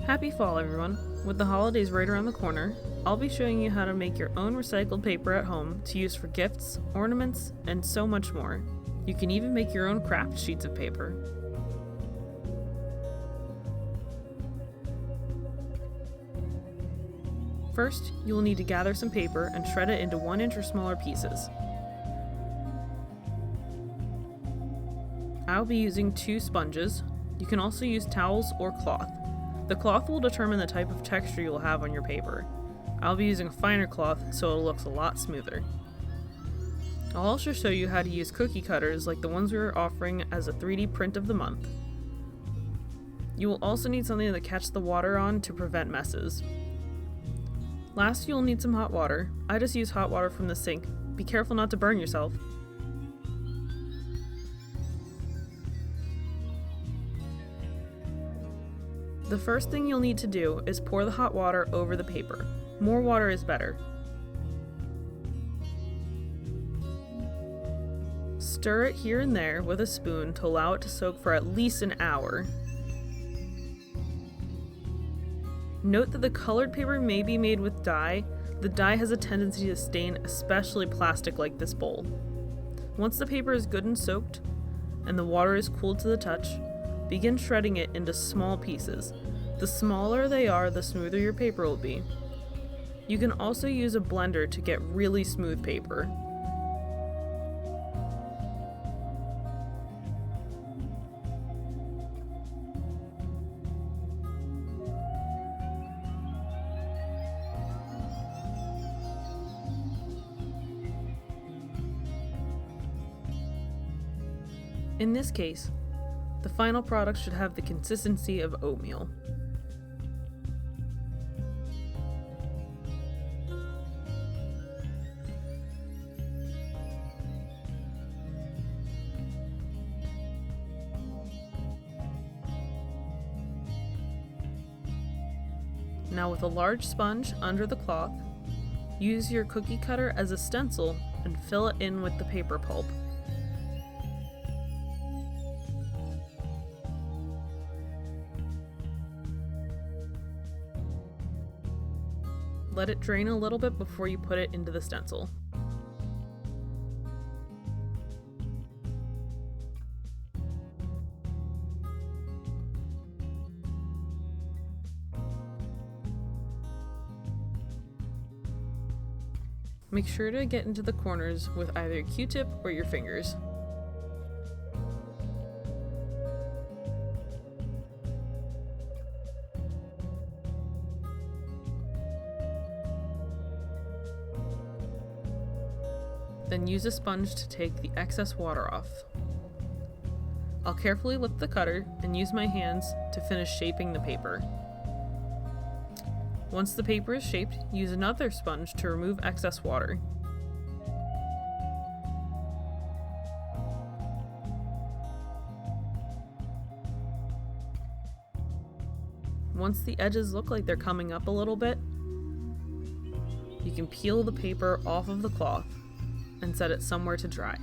Happy fall, everyone! With the holidays right around the corner, I'll be showing you how to make your own recycled paper at home to use for gifts, ornaments, and so much more. You can even make your own craft sheets of paper. First, you will need to gather some paper and shred it into 1 inch or smaller pieces. I'll be using 2 sponges. You can also use towels or cloth. The cloth will determine the type of texture you'll have on your paper. I'll be using a finer cloth so it looks a lot smoother. I'll also show you how to use cookie cutters like the ones we are offering as a 3D print of the month. You will also need something to catch the water on to prevent messes. Last, you'll need some hot water. I just use hot water from the sink. Be careful not to burn yourself. The first thing you'll need to do is pour the hot water over the paper. More water is better. Stir it here and there with a spoon to allow it to soak for at least an hour. Note that the colored paper may be made with dye. The dye has a tendency to stain, especially plastic like this bowl. Once the paper is good and soaked, and the water is cooled to the touch, begin shredding it into small pieces. The smaller they are, the smoother your paper will be. You can also use a blender to get really smooth paper. In this case, the final product should have the consistency of oatmeal. Now with a large sponge under the cloth, use your cookie cutter as a stencil and fill it in with the paper pulp. Let it drain a little bit before you put it into the stencil. Make sure to get into the corners with either a Q-tip or your fingers. Then use a sponge to take the excess water off. I'll carefully lift the cutter and use my hands to finish shaping the paper. Once the paper is shaped, use another sponge to remove excess water. Once the edges look like they're coming up a little bit, you can peel the paper off of the cloth and set it somewhere to dry.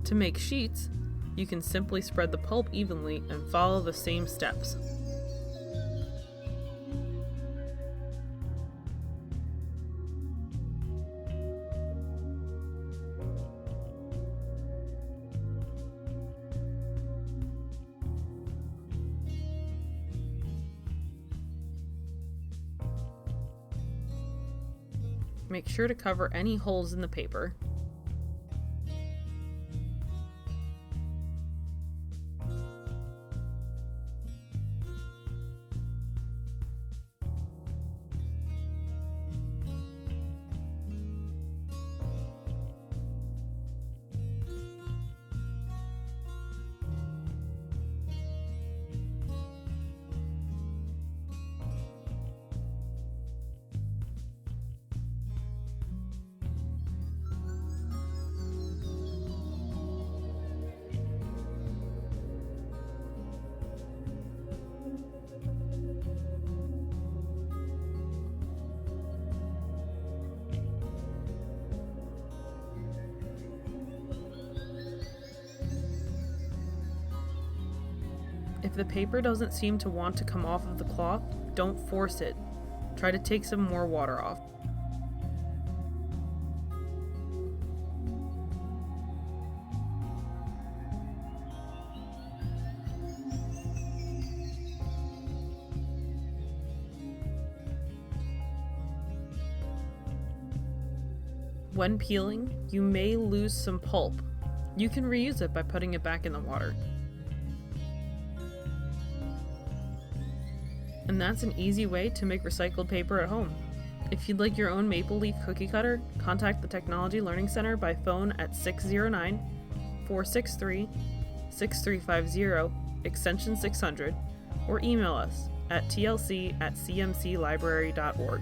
To make sheets, you can simply spread the pulp evenly and follow the same steps. Make sure to cover any holes in the paper. If the paper doesn't seem to want to come off of the cloth, don't force it. Try to take some more water off. When peeling, you may lose some pulp. You can reuse it by putting it back in the water. And that's an easy way to make recycled paper at home. If you'd like your own maple leaf cookie cutter, contact the Technology Learning Center by phone at 609-463-6350, extension 600, or email us at tlc@cmclibrary.org.